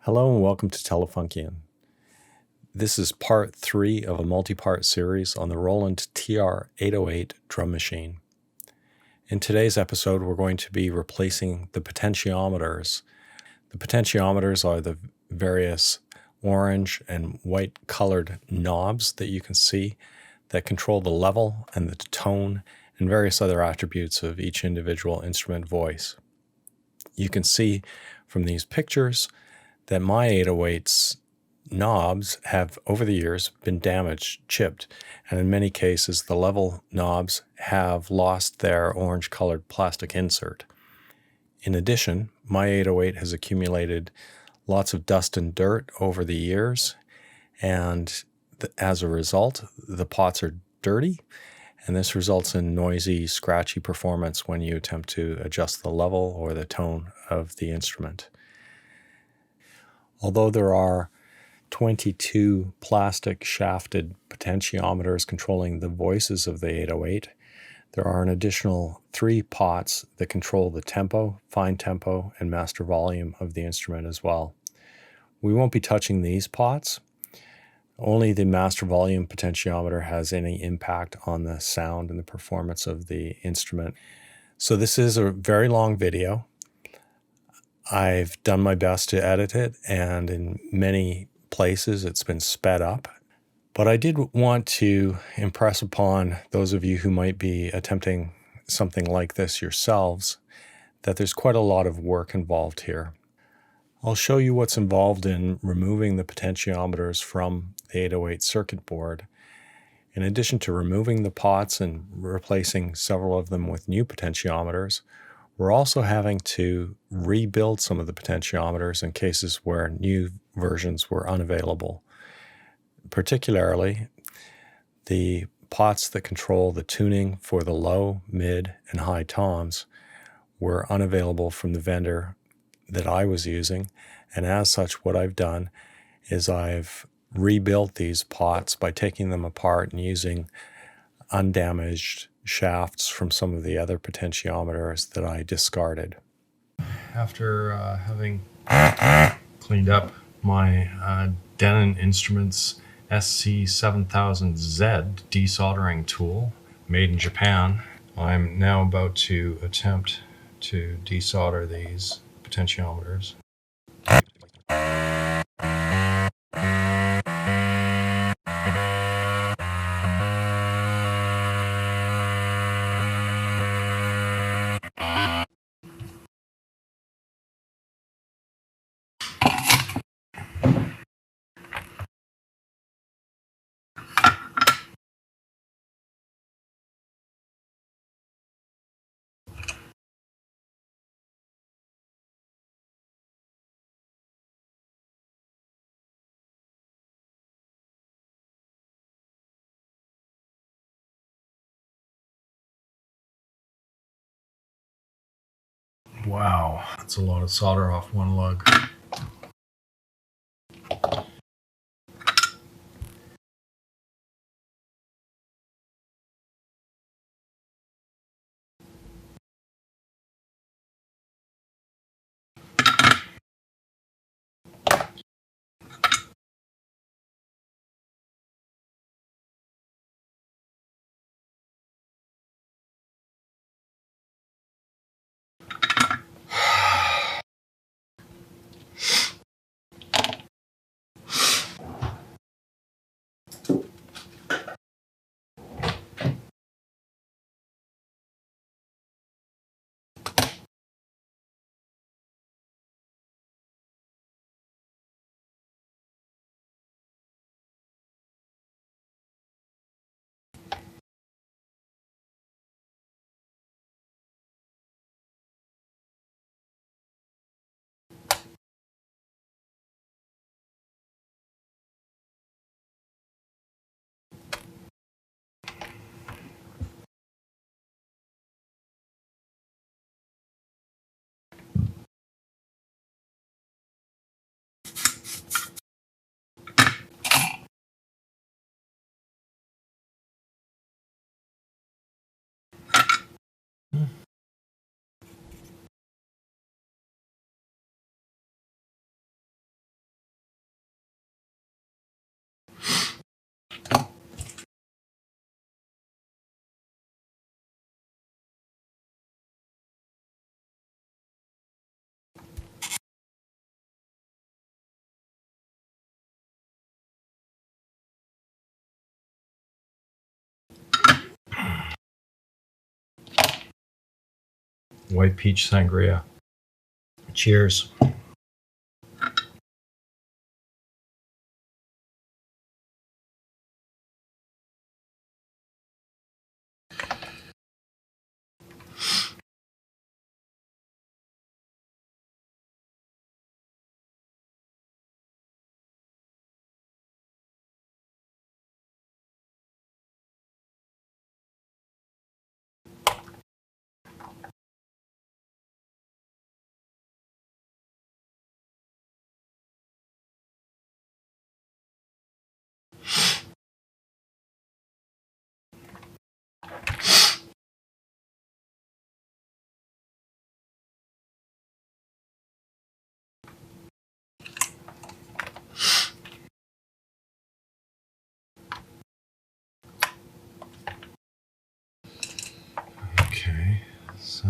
Hello and welcome to Telefunkian. This is part 3 of a multi-part series on the Roland TR-808 drum machine. In today's episode, we're going to be replacing the potentiometers. The potentiometers are the various orange and white colored knobs that you can see that control the level and the tone and various other attributes of each individual instrument voice. You can see from these pictures that my 808's knobs have, over the years, been damaged, chipped, and in many cases the level knobs have lost their orange-colored plastic insert. In addition, my 808 has accumulated lots of dust and dirt over the years, and as a result, the pots are dirty, and this results in noisy, scratchy performance when you attempt to adjust the level or the tone of the instrument. Although there are 22 plastic shafted potentiometers controlling the voices of the 808, there are an additional 3 pots that control the tempo, fine tempo, and master volume of the instrument as well. We won't be touching these pots. Only the master volume potentiometer has any impact on the sound and the performance of the instrument. So this is a very long video. I've done my best to edit it, and in many places it's been sped up. But I did want to impress upon those of you who might be attempting something like this yourselves that there's quite a lot of work involved here. I'll show you what's involved in removing the potentiometers from the 808 circuit board. In addition to removing the pots and replacing several of them with new potentiometers, we're also having to rebuild some of the potentiometers in cases where new versions were unavailable. Particularly, the pots that control the tuning for the low, mid, and high toms were unavailable from the vendor that I was using, and as such, what I've done is I've rebuilt these pots by taking them apart and using undamaged shafts from some of the other potentiometers that I discarded. After having cleaned up my Denon Instruments SC7000Z desoldering tool made in Japan, I'm now about to attempt to desolder these potentiometers. Wow, that's a lot of solder off one lug. white peach sangria. Cheers. Okay, so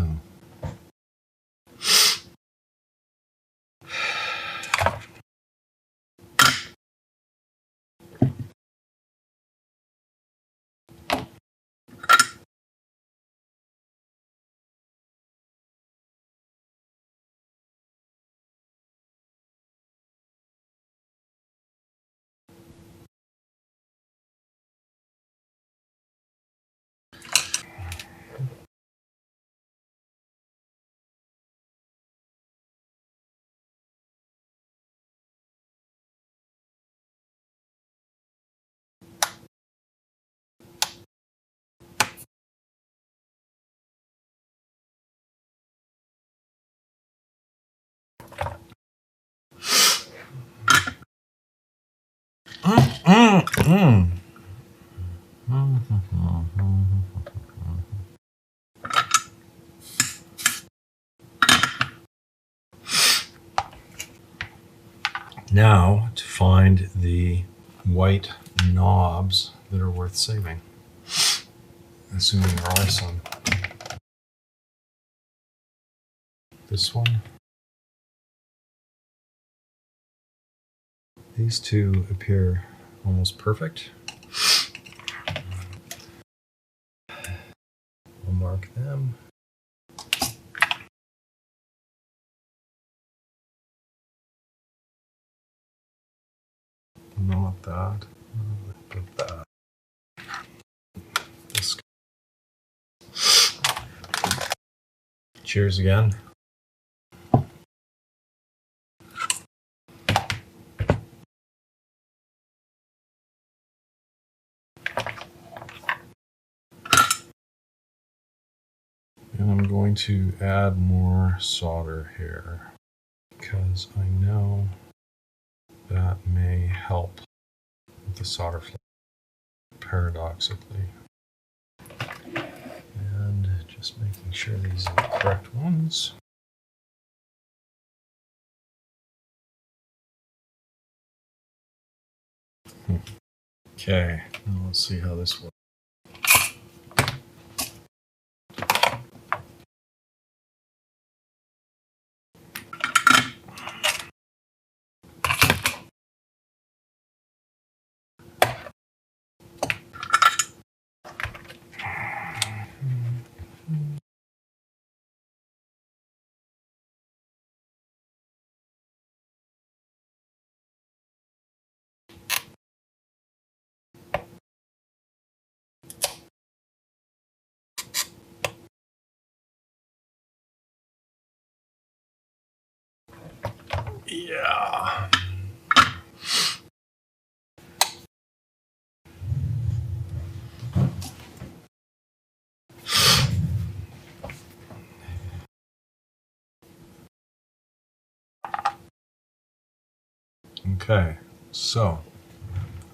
now to find the white knobs that are worth saving, assuming there are some. This one. These two appear almost perfect. I'll mark them. Not that. But that. This. Cheers again. And I'm going to add more solder here because I know that may help with the solder flow, paradoxically. And just making sure these are the correct ones. Okay, now let's see how this works. Yeah. Okay, so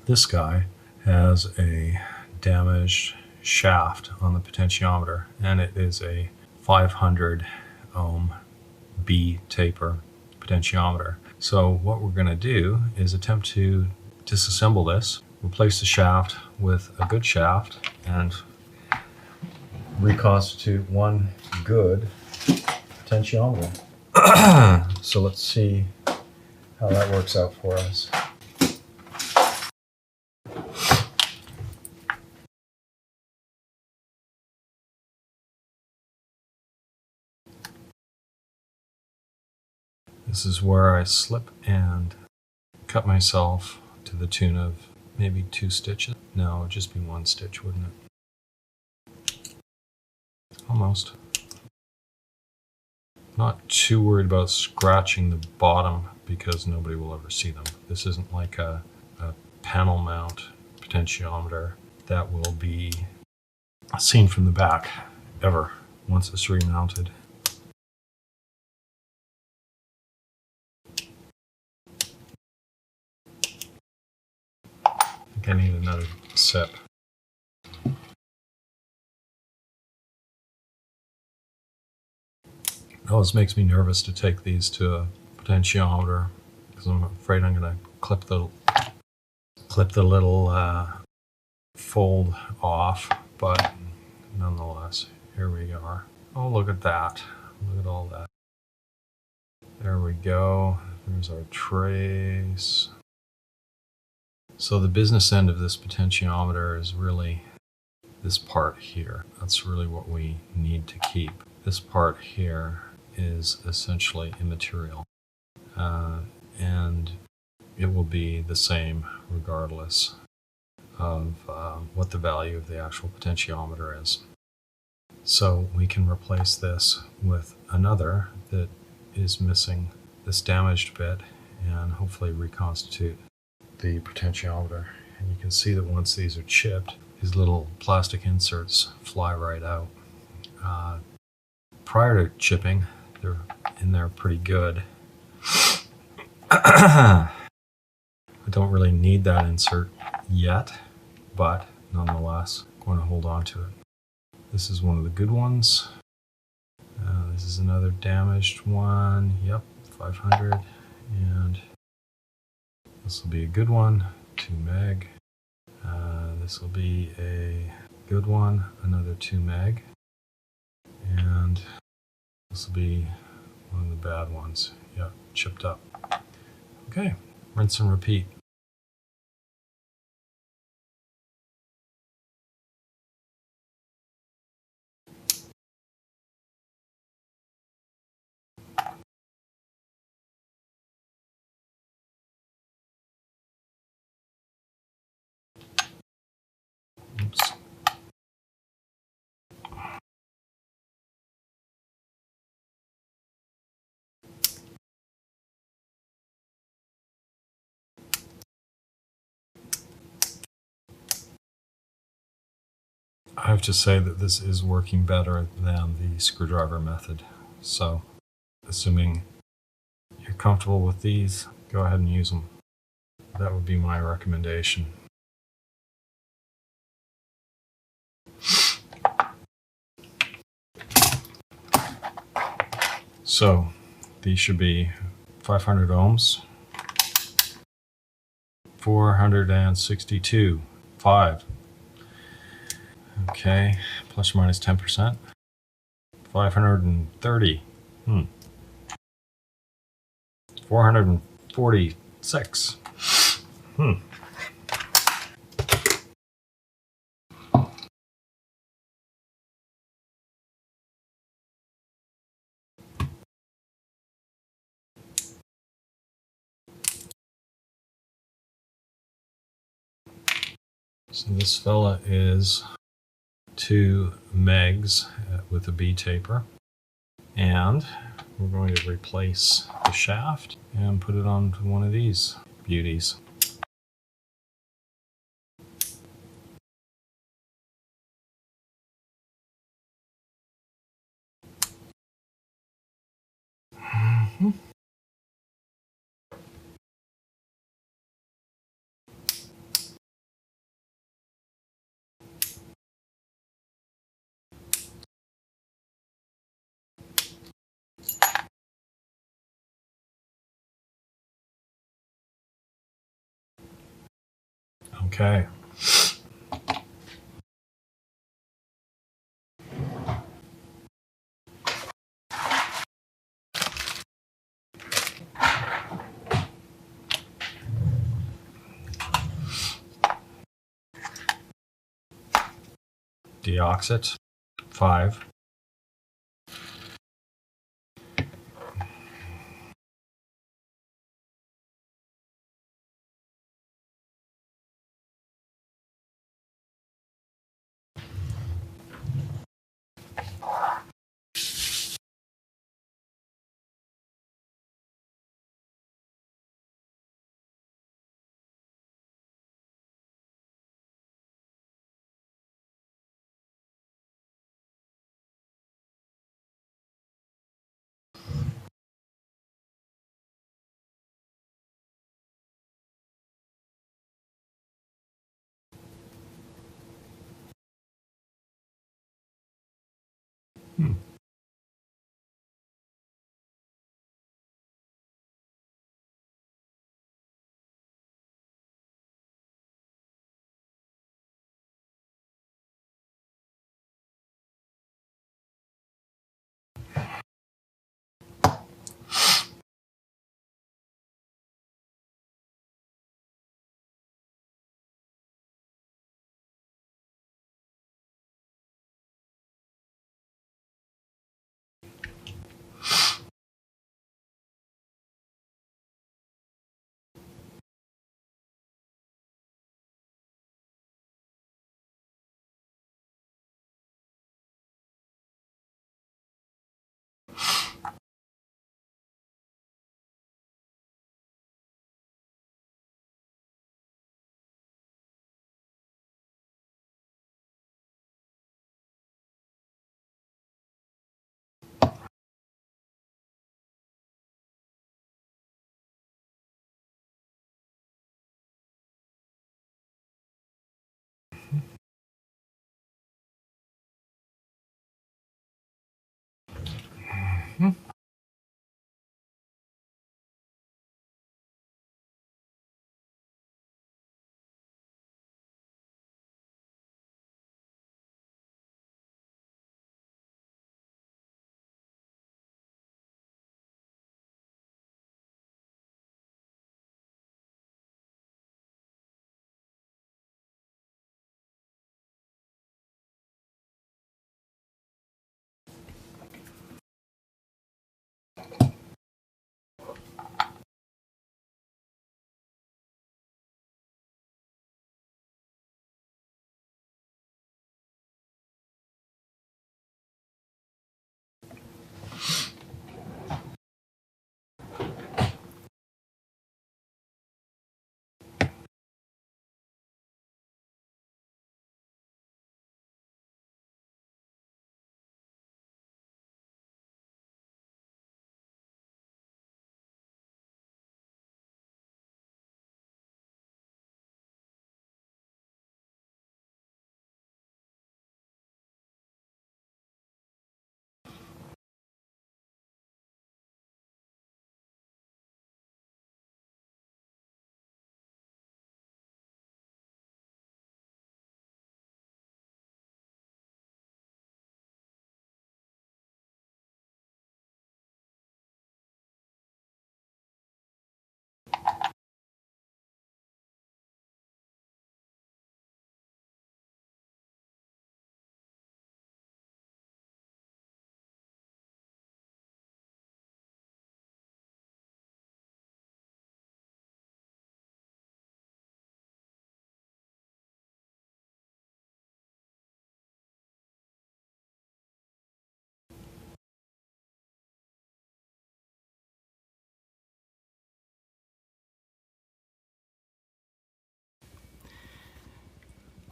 this guy has a damaged shaft on the potentiometer, and it is a 500 ohm B taper potentiometer. So what we're going to do is attempt to disassemble this, replace the shaft with a good shaft, and reconstitute one good potentiometer. So let's see how that works out for us. This is where I slip and cut myself to the tune of maybe 2 stitches. No, it'd just be 1 stitch, wouldn't it? Almost. Not too worried about scratching the bottom because nobody will ever see them. This isn't like a panel mount potentiometer that will be seen from the back ever once it's remounted. I think I need another sip. It always makes me nervous to take these to a potentiometer because I'm afraid I'm going to clip the little fold off, but nonetheless, here we are. Oh, look at that. Look at all that. There we go. There's our trace. So the business end of this potentiometer is really this part here. That's really what we need to keep. This part here is essentially immaterial. And it will be the same regardless of what the value of the actual potentiometer is. So we can replace this with another that is missing this damaged bit and hopefully reconstitute the potentiometer. And you can see that once these are chipped, these little plastic inserts fly right out. Prior to chipping, they're in there pretty good. I don't really need that insert yet, but nonetheless, I'm going to hold on to it. This is one of the good ones. This is another damaged one. Yep, 500. And this will be a good one, 2 meg. This will be a good one, another 2 meg. And this will be one of the bad ones. Yep, chipped up. Okay, rinse and repeat. Oops. I have to say that this is working better than the screwdriver method. So, assuming you're comfortable with these, go ahead and use them. That would be my recommendation. So, these should be 500 ohms, 462, 5. Okay, plus or minus 10%. 530. 446. So this fella is 2 megs with a B taper, and we're going to replace the shaft and put it onto one of these beauties. Okay. Deoxit, 5.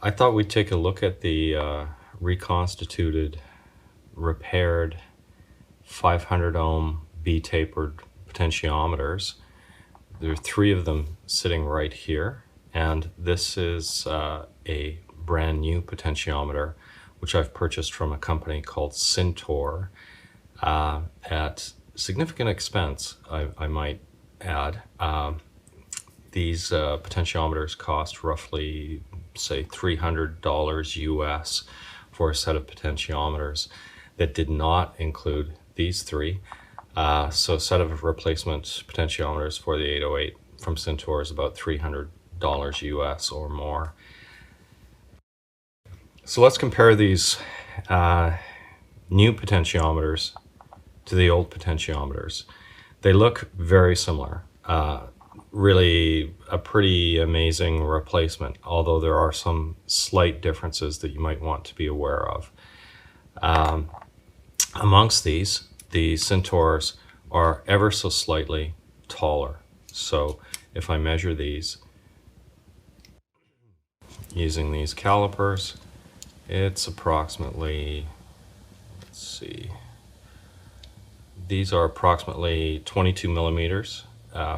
I thought we'd take a look at the reconstituted, repaired 500 ohm B-tapered potentiometers. There are three of them sitting right here, and this is a brand new potentiometer which I've purchased from a company called Syntor at significant expense, I might add. These potentiometers cost roughly, say, $300 US for a set of potentiometers. That did not include these three. So a set of replacement potentiometers for the 808 from Syntor is about $300 US or more. So let's compare these new potentiometers to the old potentiometers. They look very similar. Really a pretty amazing replacement, although there are some slight differences that you might want to be aware of. Amongst these, the Syntors are ever so slightly taller. So if I measure these using these calipers, it's approximately, let's see, these are approximately 22 millimeters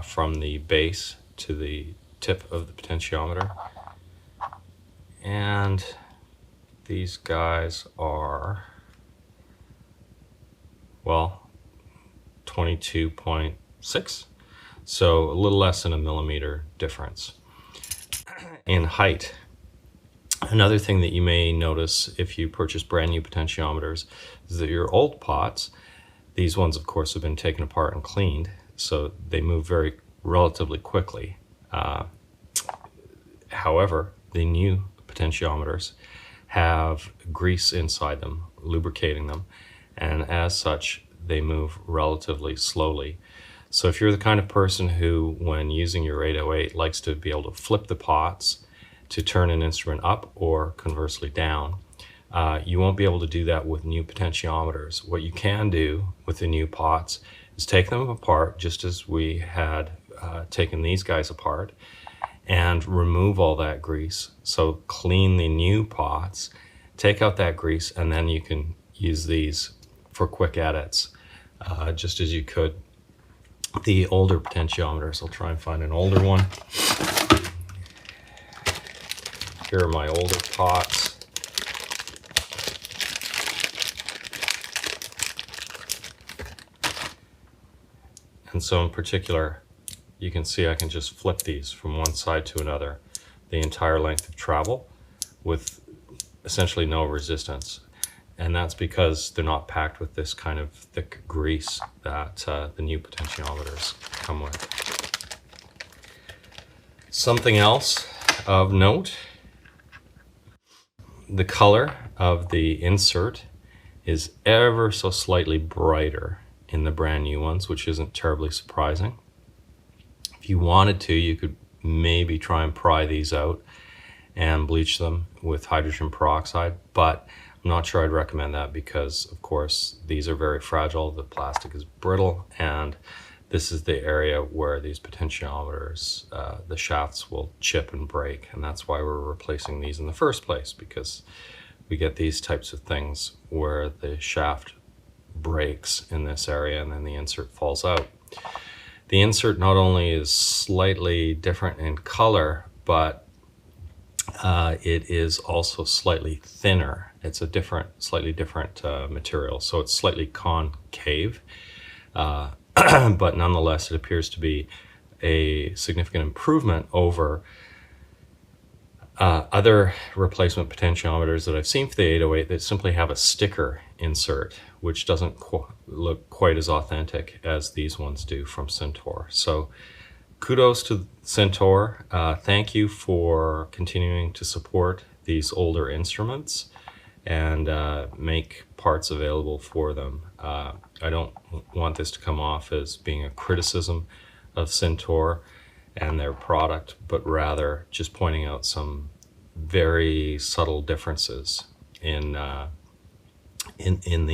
from the base to the tip of the potentiometer. And these guys are well, 22.6. So a little less than a millimeter difference. In height, another thing that you may notice if you purchase brand new potentiometers is that your old pots, these ones of course have been taken apart and cleaned, so they move very relatively quickly. However, the new potentiometers have grease inside them, lubricating them, and as such they move relatively slowly. So if you're the kind of person who, when using your 808, likes to be able to flip the pots to turn an instrument up or conversely down, you won't be able to do that with new potentiometers. What you can do with the new pots is take them apart, just as we had taken these guys apart, and remove all that grease. So clean the new pots, take out that grease, and then you can use these for quick edits, just as you could the older potentiometers. I'll try and find an older one. Here are my older pots. And so in particular, you can see I can just flip these from one side to another the entire length of travel with essentially no resistance. And that's because they're not packed with this kind of thick grease that the new potentiometers come with. Something else of note, the color of the insert is ever so slightly brighter in the brand new ones, which isn't terribly surprising. If you wanted to, you could maybe try and pry these out and bleach them with hydrogen peroxide, but I'm not sure I'd recommend that because, of course, these are very fragile. The plastic is brittle, and this is the area where these potentiometers, the shafts will chip and break, and that's why we're replacing these in the first place, because we get these types of things where the shaft breaks in this area and then the insert falls out. The insert not only is slightly different in color, but it is also slightly thinner. It's a slightly different material, so it's slightly concave, but nonetheless it appears to be a significant improvement over other replacement potentiometers that I've seen for the 808 that simply have a sticker insert, which doesn't look quite as authentic as these ones do from Centaur. So kudos to Centaur. Thank you for continuing to support these older instruments and make parts available for them. I don't want this to come off as being a criticism of Centaur and their product, but rather just pointing out some very subtle differences in the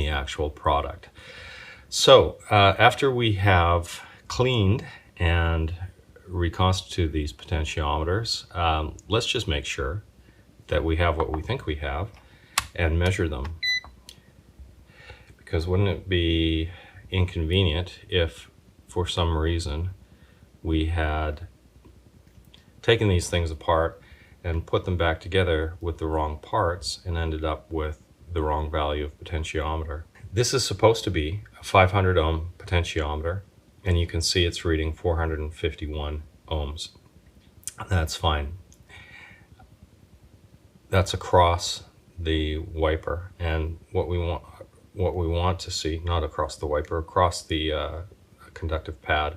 actual product. So after we have cleaned and reconstitute these potentiometers, let's just make sure that we have what we think we have and measure them. Because wouldn't it be inconvenient if for some reason we had taken these things apart and put them back together with the wrong parts and ended up with the wrong value of potentiometer. This is supposed to be a 500 ohm potentiometer, and you can see it's reading 451 ohms. That's fine. That's across the wiper, and what we want to see, not across the wiper, across the conductive pad.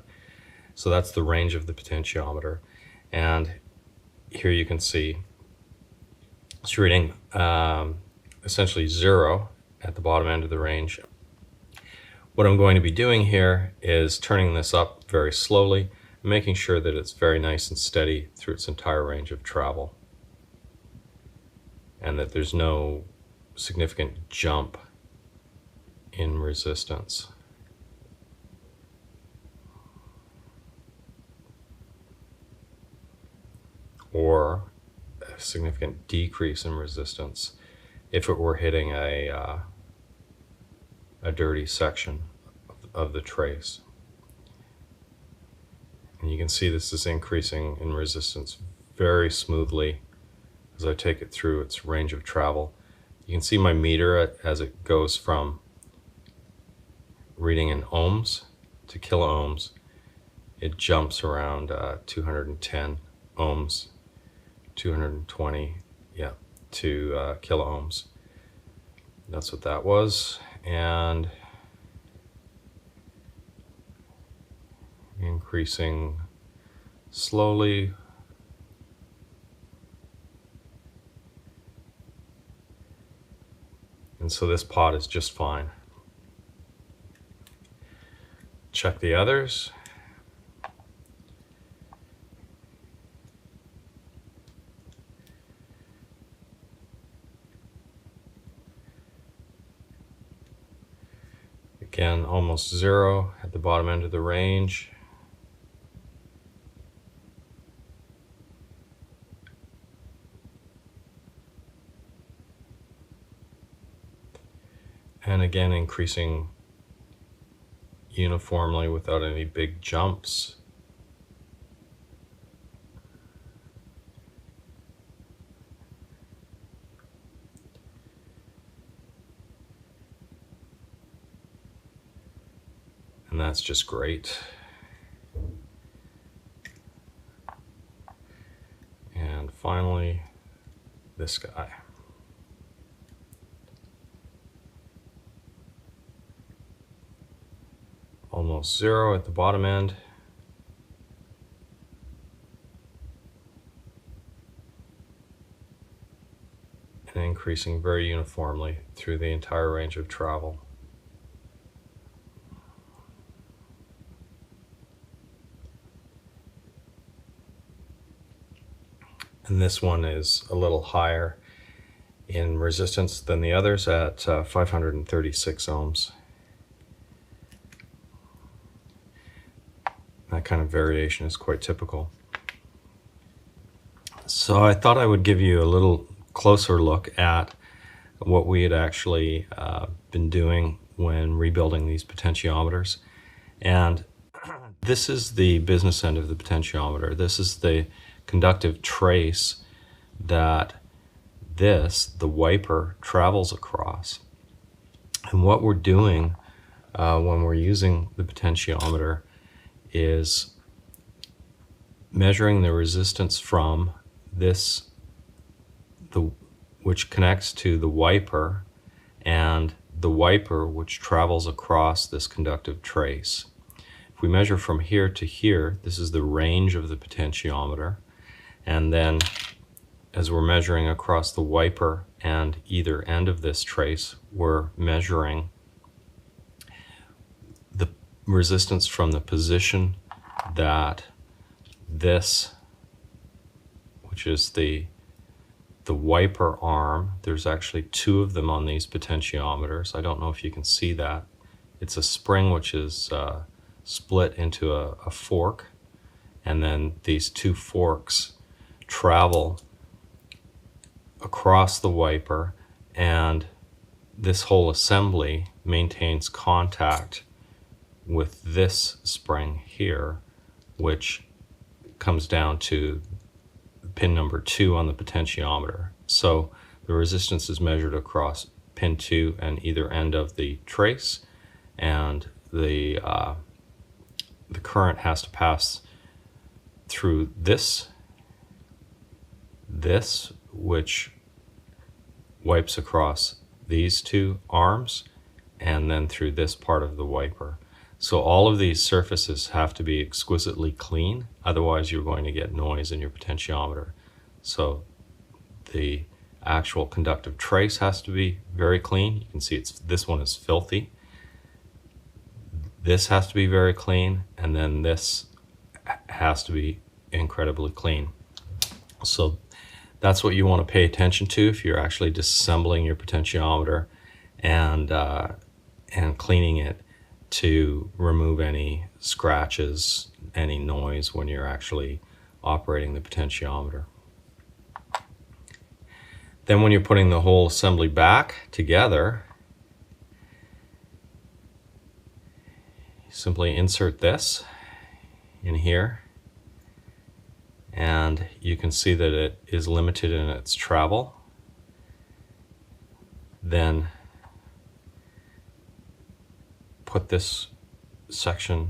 So that's the range of the potentiometer, and here you can see it's reading essentially 0 at the bottom end of the range. What I'm going to be doing here is turning this up very slowly, making sure that it's very nice and steady through its entire range of travel, and that there's no significant jump in resistance. Or a significant decrease in resistance if it were hitting a dirty section of the trace. And you can see this is increasing in resistance very smoothly as I take it through its range of travel. You can see my meter as it goes from reading in ohms to kilo ohms, it jumps around 210 ohms, 220, yeah, to kilo ohms. That's what that was. And increasing slowly. And so this pot is just fine. Check the others. Again, almost zero at the bottom end of the range. And again, increasing uniformly without any big jumps. And that's just great. And finally, this guy. Almost zero at the bottom end. And increasing very uniformly through the entire range of travel. And this one is a little higher in resistance than the others at 536 ohms. That kind of variation is quite typical. So I thought I would give you a little closer look at what we had actually been doing when rebuilding these potentiometers. And this is the business end of the potentiometer. This is the conductive trace that the wiper, travels across. And what we're doing when we're using the potentiometer is measuring the resistance from this, which connects to the wiper, and the wiper which travels across this conductive trace. If we measure from here to here, this is the range of the potentiometer. And then as we're measuring across the wiper and either end of this trace, we're measuring the resistance from the position that this, which is the wiper arm, there's actually two of them on these potentiometers. I don't know if you can see that. It's a spring which is split into a fork, and then these two forks travel across the wiper, and this whole assembly maintains contact with this spring here, which comes down to pin number 2 on the potentiometer. So the resistance is measured across pin 2 and either end of the trace, and the current has to pass through this which wipes across these two arms, and then through this part of the wiper. So all of these surfaces have to be exquisitely clean, otherwise you're going to get noise in your potentiometer. So the actual conductive trace has to be very clean. You can see this one is filthy. This has to be very clean, and then this has to be incredibly clean. So that's what you want to pay attention to if you're actually disassembling your potentiometer and cleaning it, to remove any scratches, any noise when you're actually operating the potentiometer. Then when you're putting the whole assembly back together, you simply insert this in here, and you can see that it is limited in its travel. Then put this section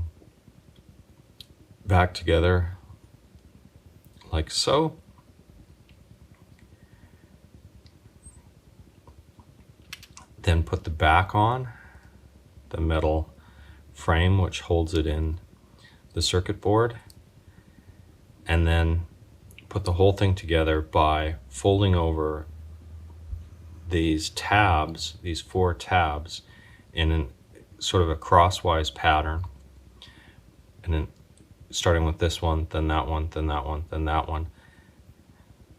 back together like so. Then put the back on, the metal frame which holds it in the circuit board, and then put the whole thing together by folding over these tabs, these 4 tabs, in a sort of a crosswise pattern, and then starting with this one, then that one, then that one, then that one,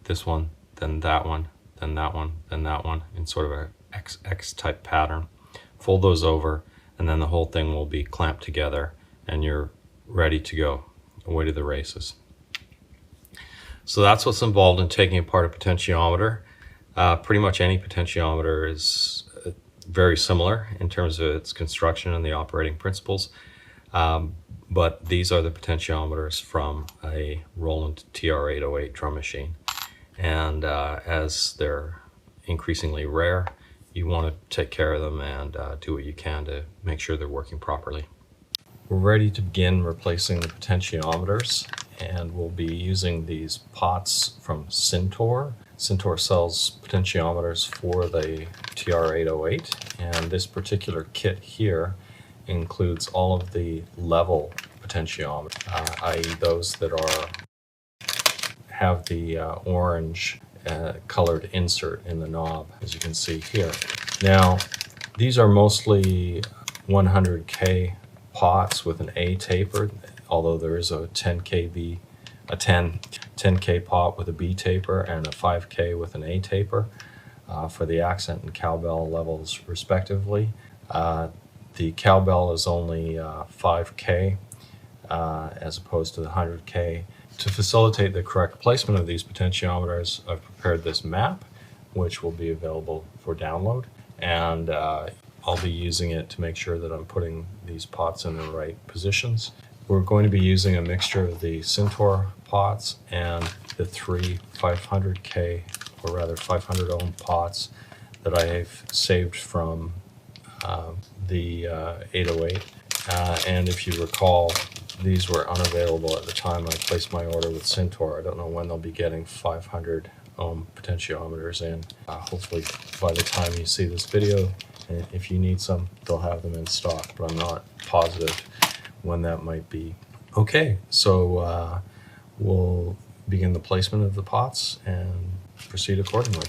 this one, then that one, then that one, then that one, in sort of a XX type pattern. Fold those over, and then the whole thing will be clamped together, and you're ready to go, away to the races. So that's what's involved in taking apart a potentiometer. Pretty much any potentiometer is very similar in terms of its construction and the operating principles. But these are the potentiometers from a Roland TR-808 drum machine. And as they're increasingly rare, you want to take care of them and do what you can to make sure they're working properly. We're ready to begin replacing the potentiometers, and we'll be using these pots from Syntor. Syntor sells potentiometers for the TR-808, and this particular kit here includes all of the level potentiometers, i.e. those that have the orange colored insert in the knob, as you can see here. Now, these are mostly 100K pots with an A taper, although there is a 10K pot with a B taper and a 5K with an A taper for the accent and cowbell levels respectively. The cowbell is only 5K as opposed to the 100K. To facilitate the correct placement of these potentiometers, I've prepared this map, which will be available for download, and I'll be using it to make sure that I'm putting these pots in the right positions. We're going to be using a mixture of the Syntor pots and the 3 500K, or rather 500 ohm pots that I have saved from the 808. And if you recall, these were unavailable at the time I placed my order with Syntor. I don't know when they'll be getting 500 ohm potentiometers in. Hopefully by the time you see this video, if you need some, they'll have them in stock, but I'm not positive when that might be. Okay, so we'll begin the placement of the pots and proceed accordingly.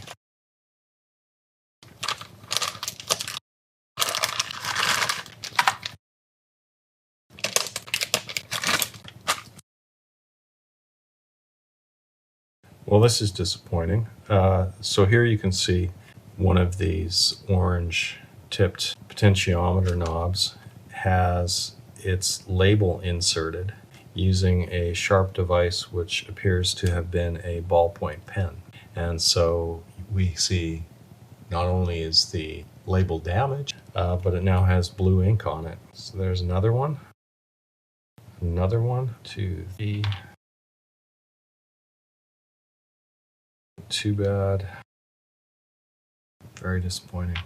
Well, this is disappointing. So here you can see one of these orange tipped potentiometer knobs has its label inserted using a sharp device which appears to have been a ballpoint pen. And so we see not only is the label damaged, but it now has blue ink on it. So there's another one, 2, 3. Too bad. Very disappointing.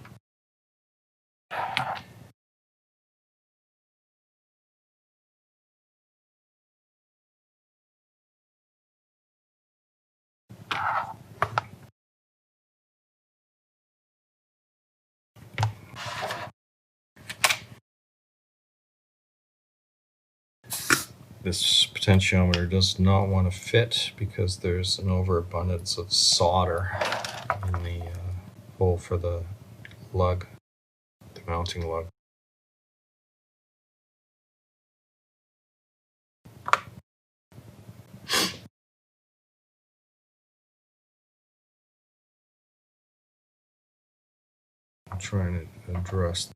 This potentiometer does not want to fit because there's an overabundance of solder in the hole for the lug, the mounting lug. I'm trying to address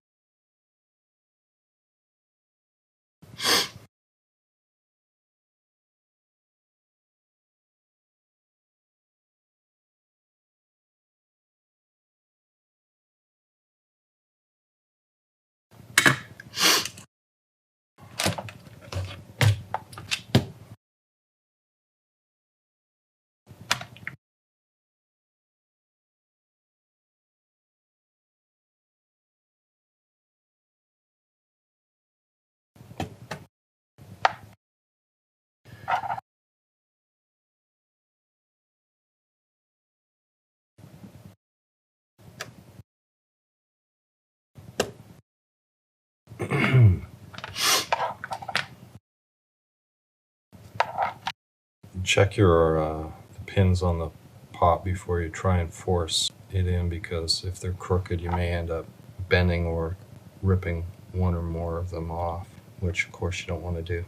Check your pins on the pot before you try and force it in, because if they're crooked you may end up bending or ripping one or more of them off, which of course you don't want to do.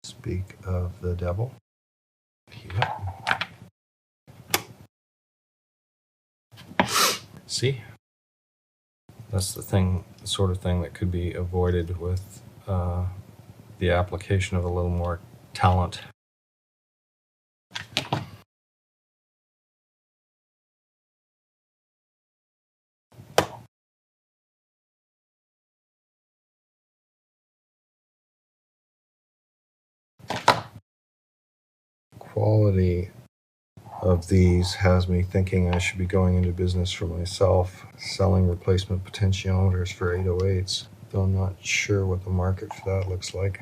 Speak of the devil. Yep. See? That's the sort of thing that could be avoided with the application of a little more talent. Quality of these has me thinking I should be going into business for myself, selling replacement potentiometers for 808s, though I'm not sure what the market for that looks like.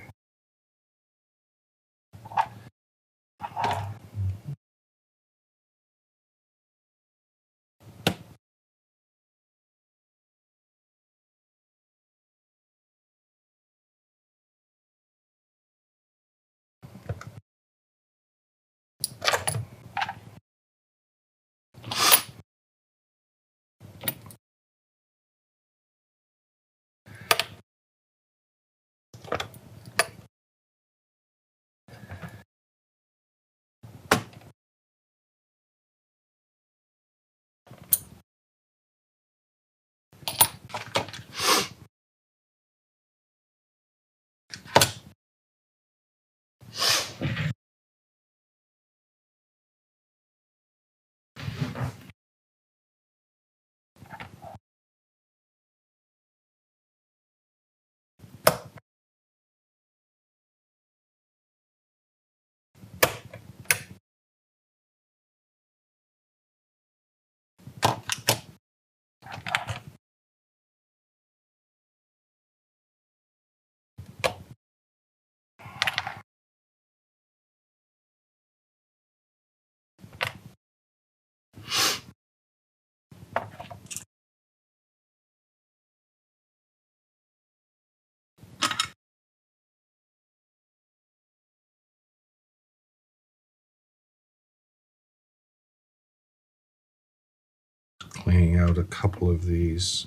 Cleaning out a couple of these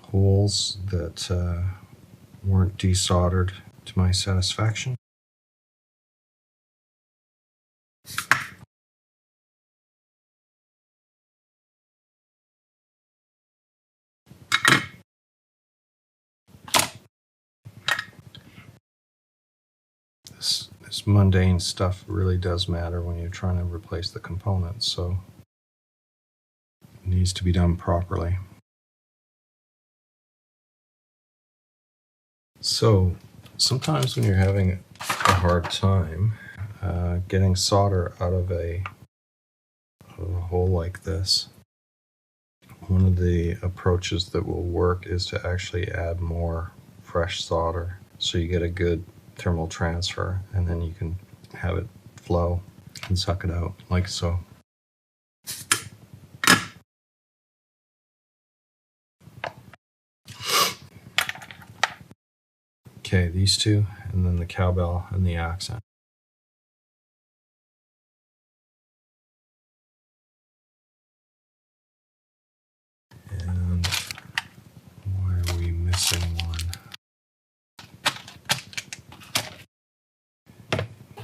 holes that weren't desoldered to my satisfaction. This mundane stuff really does matter when you're trying to replace the components, so it needs to be done properly. So sometimes when you're having a hard time getting solder out of a hole like this, one of the approaches that will work is to actually add more fresh solder so you get a good thermal transfer, and then you can have it flow and suck it out like so. Okay, these two, and then the cowbell and the accent. And why are we missing one?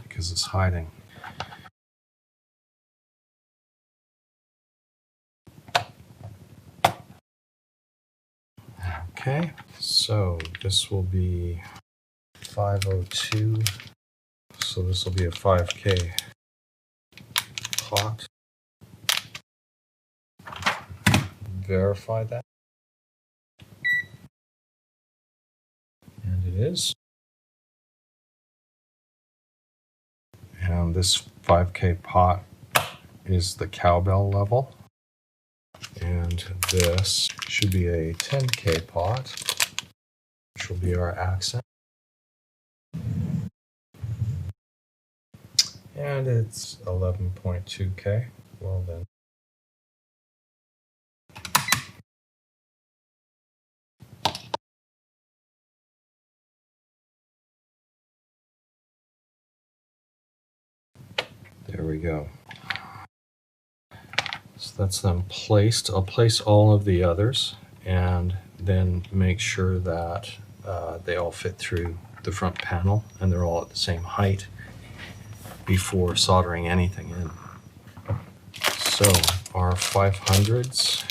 Because it's hiding. Okay, so this will be 502. So this will be a 5K pot. Verify that. And it is. And this 5K pot is the cowbell level. And And this should be a 10K pot, which will be our accent. And it's 11.2K. Well then. There we go. So that's them placed. I'll place all of the others and then make sure that they all fit through the front panel and they're all at the same height before soldering anything in. So our 500s,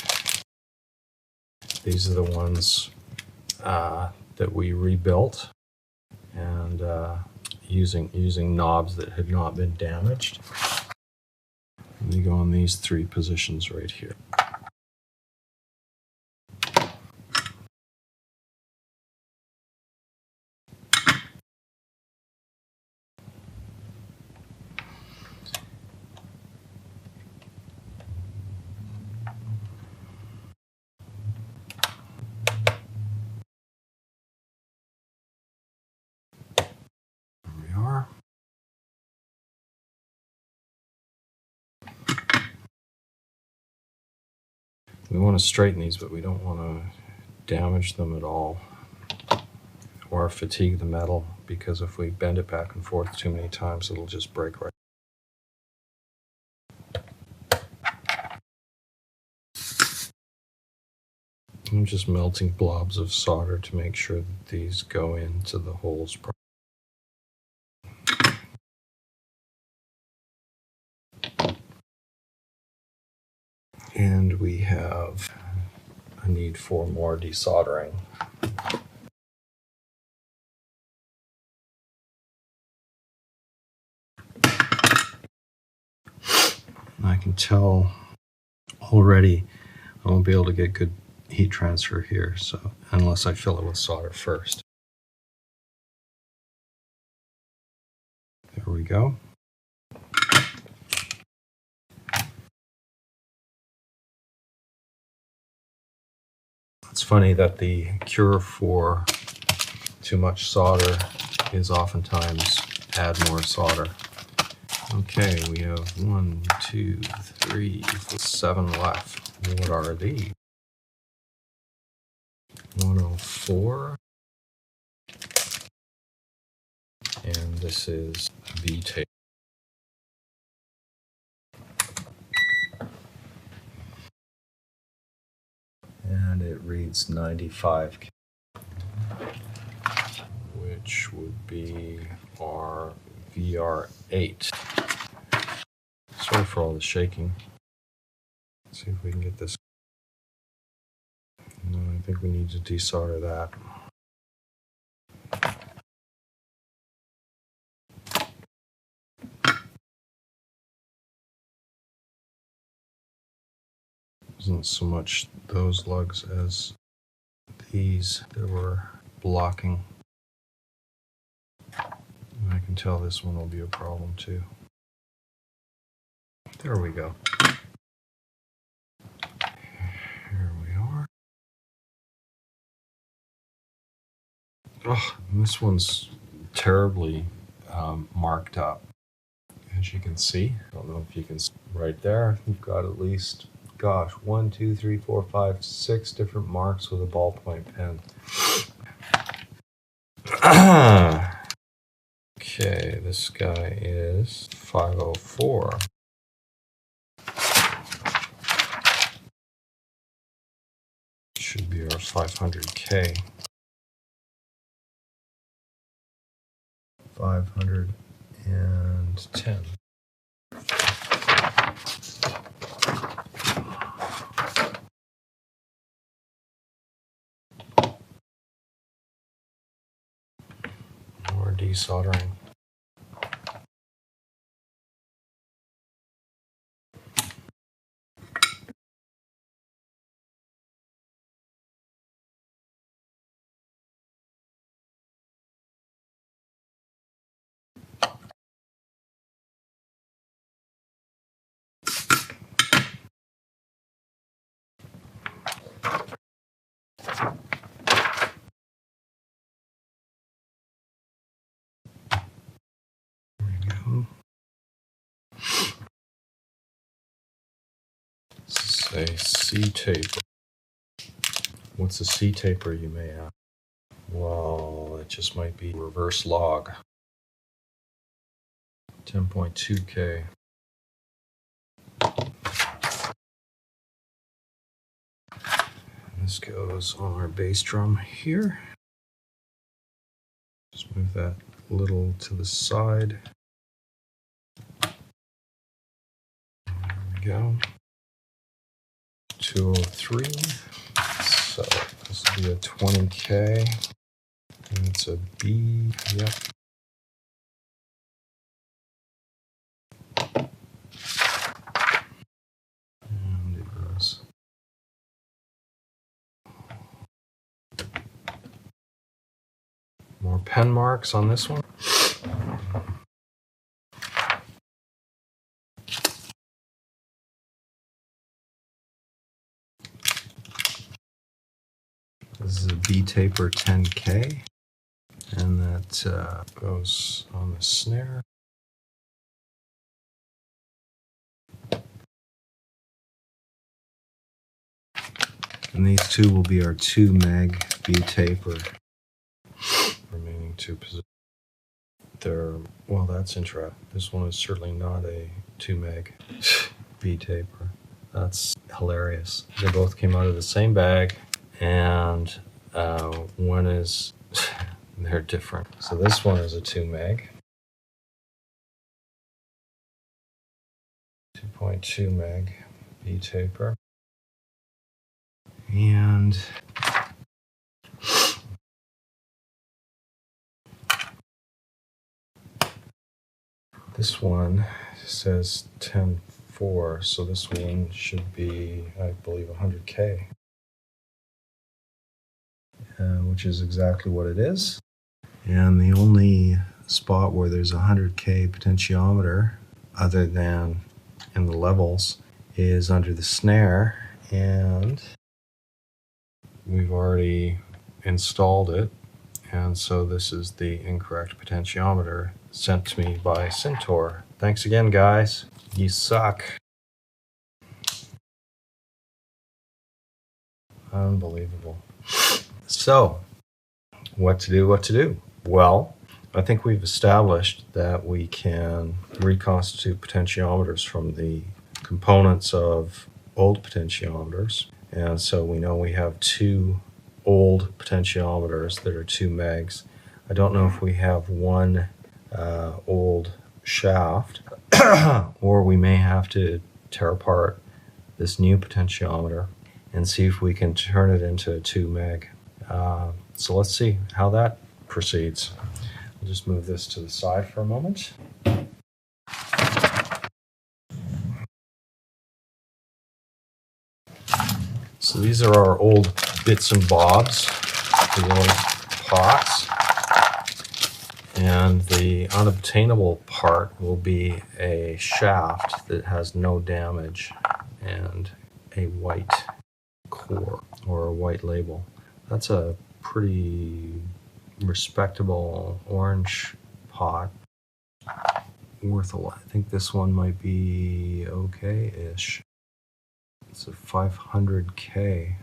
these are the ones that we rebuilt and using knobs that had not been damaged. And they go in these three positions right here. We want to straighten these, but we don't want to damage them at all or fatigue the metal, because if we bend it back and forth too many times, it'll just break right. I'm just melting blobs of solder to make sure that these go into the holes properly. And we have a need for more desoldering. I can tell already I won't be able to get good heat transfer here, so unless I fill it with solder first. There we go. It's funny that the cure for too much solder is oftentimes add more solder. Okay, we have 1, 2, 3, 7 left. What are these? 104. And this is the tape. And it reads 95, which would be our VR8. Sorry for all the shaking. Let's see if we can get this. No, I think we need to desolder that. Wasn't so much those lugs as these that were blocking. And I can tell this one will be a problem too. There we go. Here we are. Oh, this one's terribly marked up. As you can see, I don't know if you can see right there, you've got at least, gosh, 1, 2, 3, 4, 5, 6 different marks with a ballpoint pen. Okay, this guy is 504. Should be our 500K. 510. More desoldering. There we go. This is a C-taper. What's a C-taper, you may ask? Well, it just might be reverse log. 10.2K. This goes on our bass drum here. Just move that a little to the side. There we go. 203. So this will be a 20K. And it's a B. Yep. And it goes. More pen marks on this one. This is a B-taper 10K, and that goes on the snare. And these two will be our 2 meg B-taper. Remaining 2 positions. Well, that's interesting. This one is certainly not a 2 meg B-taper. That's hilarious. They both came out of the same bag, and one is, they're different. So this one is a 2 meg. 2.2 meg B-taper. And this one says 10.4, so this one should be, I believe, 100K, which is exactly what it is. And the only spot where there's a 100K potentiometer, other than in the levels, is under the snare, and we've already installed it. And so this is the incorrect potentiometer sent to me by Centaur. Thanks again, guys. You suck. Unbelievable. So, what to do? Well, I think we've established that we can reconstitute potentiometers from the components of old potentiometers. And so we know we have 2 old potentiometers that are 2 megs. I don't know if we have one old shaft, or we may have to tear apart this new potentiometer and see if we can turn it into a 2 meg. So let's see how that proceeds. I'll just move this to the side for a moment. So these are our old bits and bobs, the old pots. And the unobtainable part will be a shaft that has no damage and a white core or a white label. That's a pretty respectable orange pot. Worth a lot. I think this one might be okay-ish. It's a 500K.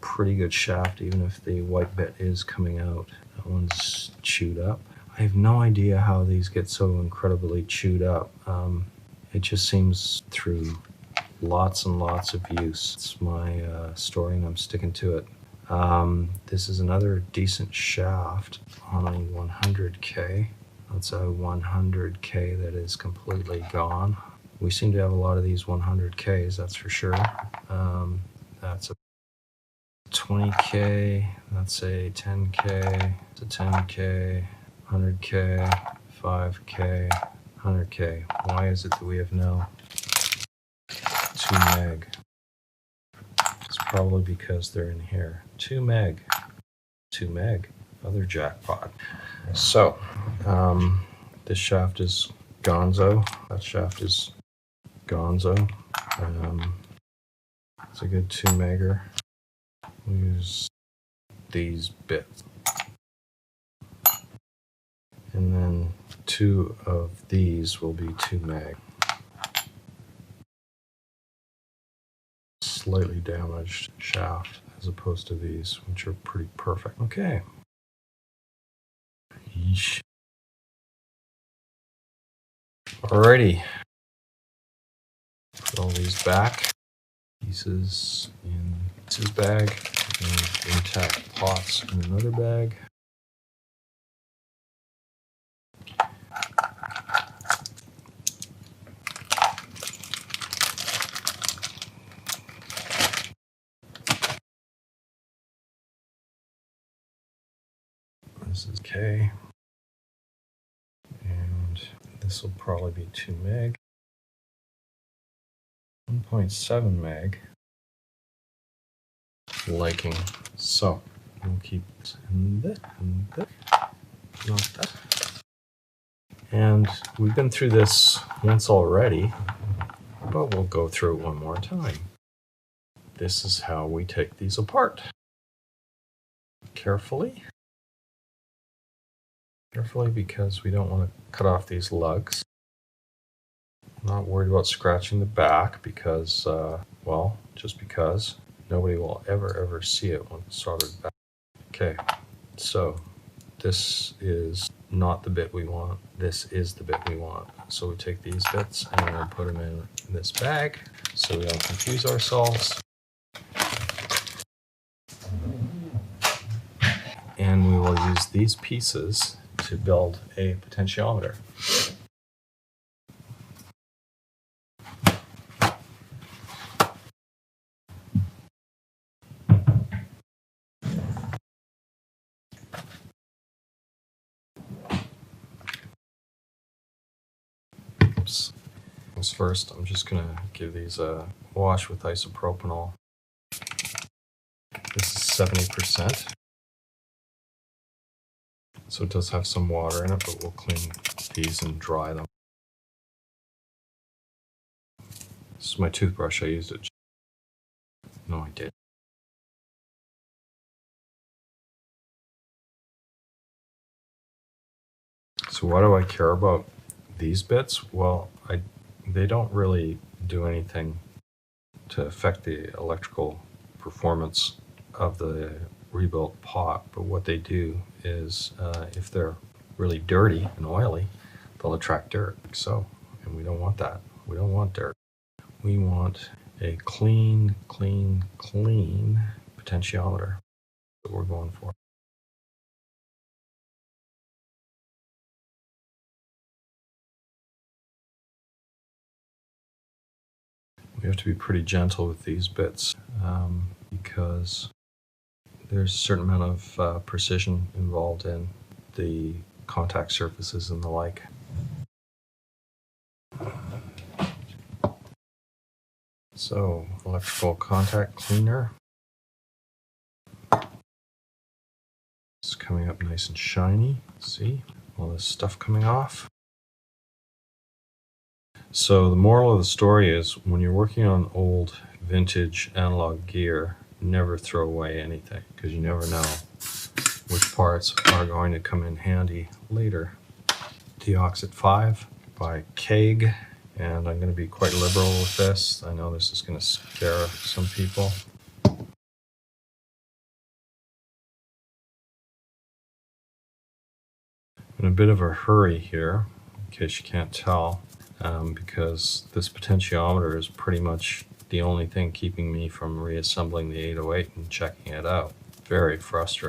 Pretty good shaft, even if the white bit is coming out. That one's chewed up. I have no idea how these get so incredibly chewed up. It just seems through lots and lots of use. It's my story, and I'm sticking to it. This is another decent shaft on a 100K. That's a 100K that is completely gone. We seem to have a lot of these 100Ks, that's for sure. That's a 20K, that's a 10K, it's a 10K, 100K, 5K, 100K. Why is it that we have no 2 meg? It's probably because they're in here. 2 meg, 2 meg, other jackpot. So, this shaft is gonzo, that shaft is gonzo. It's a good 2 megger. we'll use these bits. And then 2 of these will be 2 meg. Slightly damaged shaft as opposed to these, which are pretty perfect. Okay. Yeesh. Alrighty. Put all these back. Pieces in this bag, and intact pots in another bag. This is K, and this will probably be 2 meg. 1.7 meg. Liking. So we'll keep this and this and this. Not that. And we've been through this once already, but we'll go through it one more time. This is how we take these apart. Carefully. Carefully, because we don't want to cut off these lugs. Not worried about scratching the back because, well, just because nobody will ever see it when it's soldered back. Okay, so this is not the bit we want. This is the bit we want. So we take these bits and we'll put them in this bag so we don't confuse ourselves. And we will use these pieces to build a potentiometer. Oops. First, I'm just going to give these a wash with isopropanol. This is 70%. So it does have some water in it, but we'll clean these and dry them. This is my toothbrush. I used it. No, I did. So why do I care about these bits? Well, they don't really do anything to affect the electrical performance of the rebuilt pot, but what they do is if they're really dirty and oily, they'll attract dirt. So, and we don't want that. We don't want dirt. We want a clean potentiometer that we're going for. We have to be pretty gentle with these bits because there's a certain amount of precision involved in the contact surfaces and the like. So, electrical contact cleaner. It's coming up nice and shiny. See all this stuff coming off. So the moral of the story is when you're working on old vintage analog gear, never throw away anything because you never know which parts are going to come in handy later. Deoxit 5 by Kaig, and I'm going to be quite liberal with this. I know this is going to scare some people. In a bit of a hurry here, in case you can't tell, because this potentiometer is pretty much the only thing keeping me from reassembling the 808 and checking it out. Very frustrating.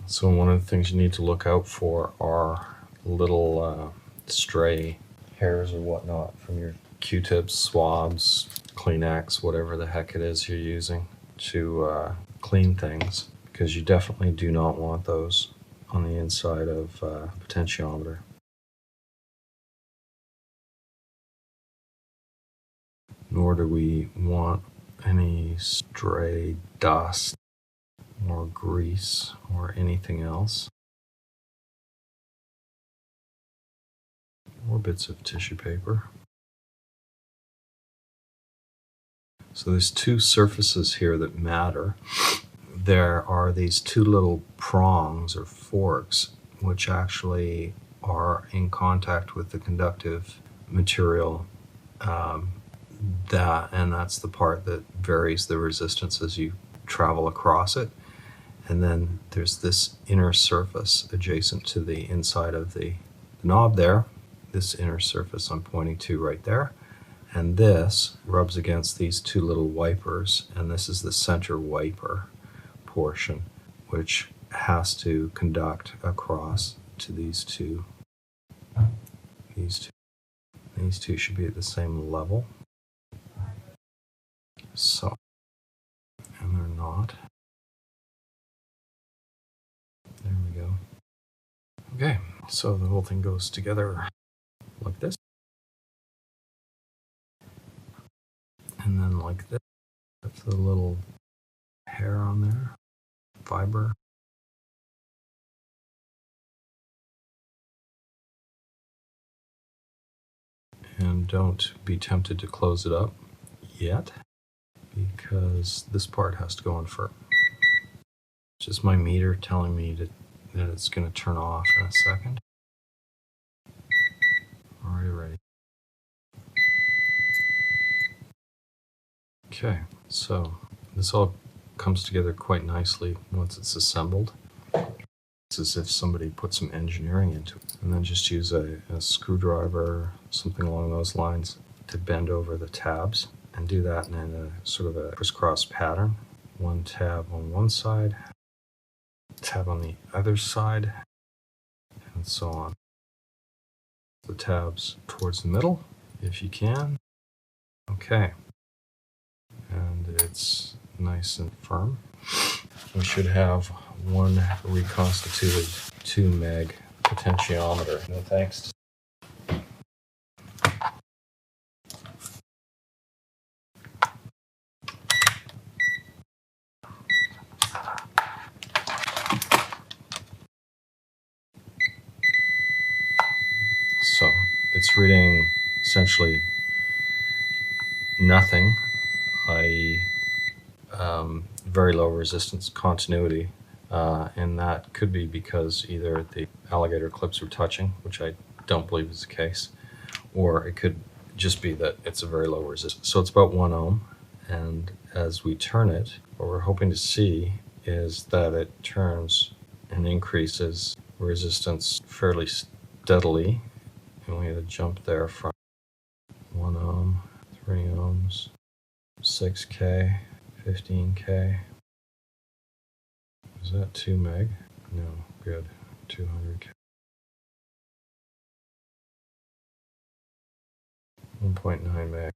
So one of the things you need to look out for are little stray hairs or whatnot from your Q-tips, swabs, Kleenex, whatever the heck it is you're using to clean things, because you definitely do not want those on the inside of a potentiometer. Nor do we want any stray dust or grease or anything else, or bits of tissue paper. So there's two surfaces here that matter. There are these two little prongs or forks which actually are in contact with the conductive material, and that's the part that varies the resistance as you travel across it. And then there's this inner surface adjacent to the inside of the knob there, this inner surface I'm pointing to right there. And this rubs against these two little wipers, and this is the center wiper portion, which has to conduct across to these two. These two should be at the same level. So, and they're not. There we go. Okay, so the whole thing goes together like this. And then like this. That's the little hair on there, fiber. And don't be tempted to close it up yet, because this part has to go on first. It's just my meter telling me that it's going to turn off in a second. Are you ready? Okay, so this all comes together quite nicely once it's assembled. It's as if somebody put some engineering into it. And then just use a screwdriver, something along those lines, to bend over the tabs, and do that in a sort of a crisscross pattern. One tab on one side, tab on the other side, and so on. The tabs towards the middle, if you can. Okay. And it's nice and firm. We should have one reconstituted 2 meg potentiometer. No thanks. So it's reading essentially nothing, i.e. Very low resistance continuity, and that could be because either the alligator clips are touching, which I don't believe is the case, or it could just be that it's a very low resistance. So it's about 1 ohm, and as we turn it, what we're hoping to see is that it turns and increases resistance fairly steadily. And we had a jump there from 1 ohm, 3 ohms, 6K, 15K. Is that 2 meg? No, good. 200K. 1.9 meg.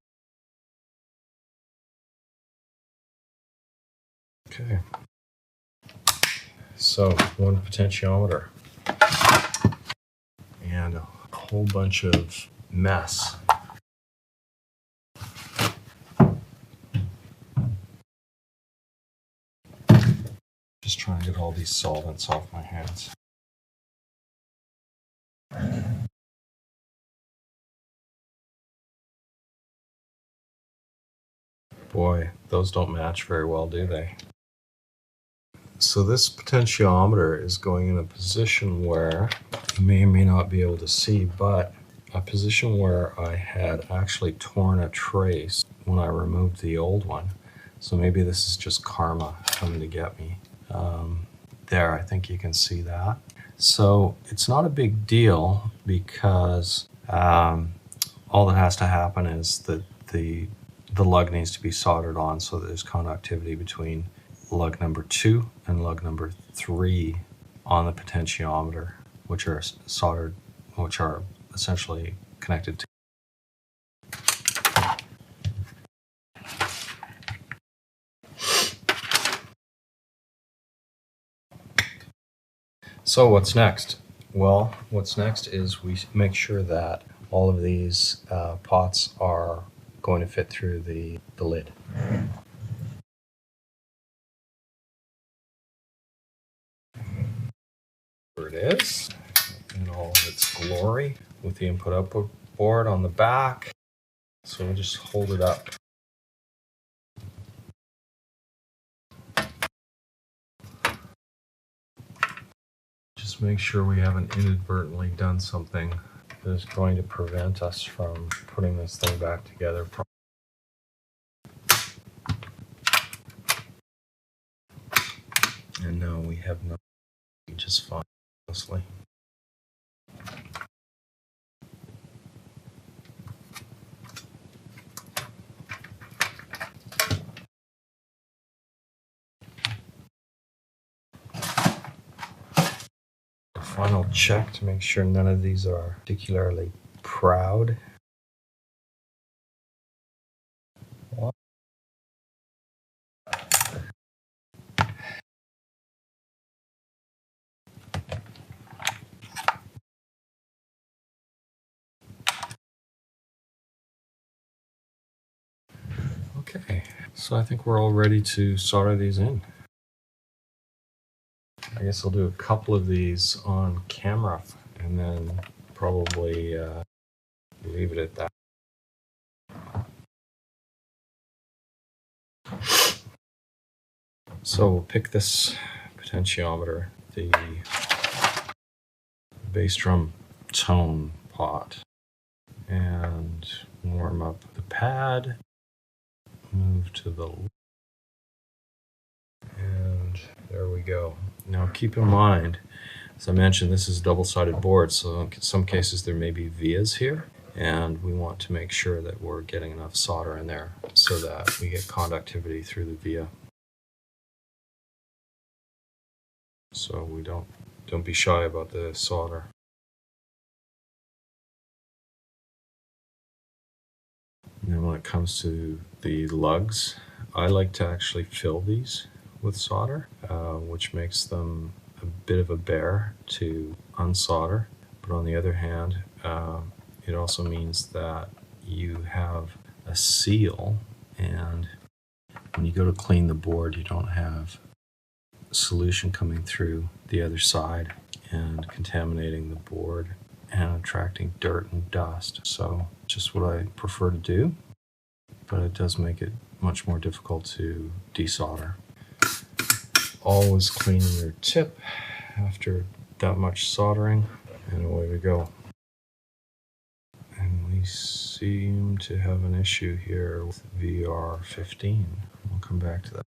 Okay. So, one potentiometer. And a whole bunch of mess. Just trying to get all these solvents off my hands. Boy, those don't match very well, do they? So this potentiometer is going in a position where you may or may not be able to see, but a position where I had actually torn a trace when I removed the old one. So maybe this is just karma coming to get me. There, I think you can see that. So it's not a big deal, because all that has to happen is that the lug needs to be soldered on so that there's conductivity between lug number 2 and lug number 3 on the potentiometer, which are soldered, which are essentially connected to. So what's next? Well, what's next is we make sure that all of these pots are going to fit through the lid. Here it is in all of its glory with the input-output board on the back. So we'll just hold it up. Just make sure we haven't inadvertently done something that is going to prevent us from putting this thing back together properly. And no, we have not. Just fine, honestly. Final check to make sure none of these are particularly proud. Okay, so I think we're all ready to solder these in. I guess I'll do a couple of these on camera and then probably leave it at that. So we'll pick this potentiometer, the bass drum tone pot, and warm up the pad, move to the left, and there we go. Now keep in mind, as I mentioned, this is a double-sided board, so in some cases there may be vias here, and we want to make sure that we're getting enough solder in there so that we get conductivity through the via. So we don't be shy about the solder. And then when it comes to the lugs, I like to actually fill these with solder, which makes them a bit of a bear to unsolder. But on the other hand, it also means that you have a seal, and when you go to clean the board, you don't have solution coming through the other side and contaminating the board and attracting dirt and dust. So just what I prefer to do, but it does make it much more difficult to desolder. Always cleaning your tip after that much soldering, and away we go. And we seem to have an issue here with VR15. We'll come back to that.